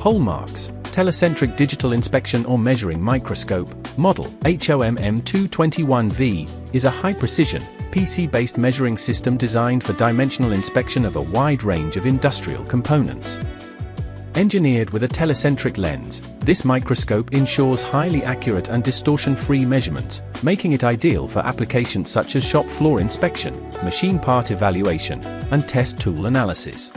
Holmarc's Telecentric Digital Inspection or Measuring Microscope, model HO-MM221V, is a high-precision, PC-based measuring system designed for dimensional inspection of a wide range of industrial components. Engineered with a telecentric lens, this microscope ensures highly accurate and distortion-free measurements, making it ideal for applications such as shop floor inspection, machine part evaluation, and test tool analysis.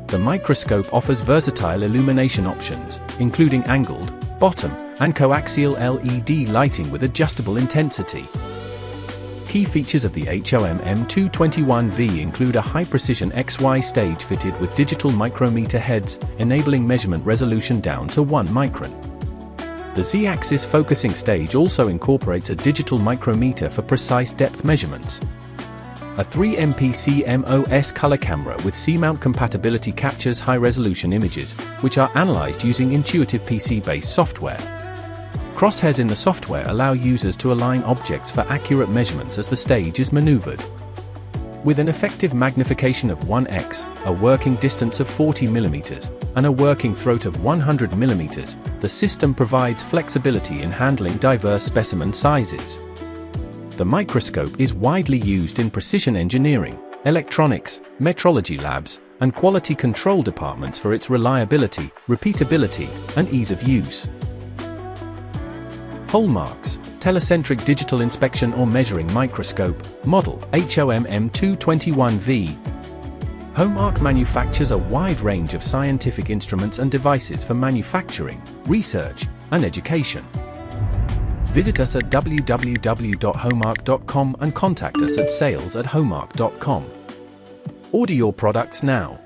The microscope offers versatile illumination options, including angled, bottom, and coaxial LED lighting with adjustable intensity. Key features of the HO-MM221V include a high-precision XY stage fitted with digital micrometer heads, enabling measurement resolution down to 1 micron. The Z-axis focusing stage also incorporates a digital micrometer for precise depth measurements. A 3MP CMOS color camera with C-mount compatibility captures high-resolution images, which are analyzed using intuitive PC-based software. Crosshairs in the software allow users to align objects for accurate measurements as the stage is maneuvered. With an effective magnification of 1x, a working distance of 40 mm, and a working throat of 100 mm, the system provides flexibility in handling diverse specimen sizes. The microscope is widely used in precision engineering, electronics, metrology labs, and quality control departments for its reliability, repeatability, and ease of use. Holmarc's Telecentric Digital Inspection or Measuring Microscope, model HO-MM221V. Holmarc manufactures a wide range of scientific instruments and devices for manufacturing, research, and education. Visit us at www.holmarc.com and contact us at sales@holmarc.com. Order your products now.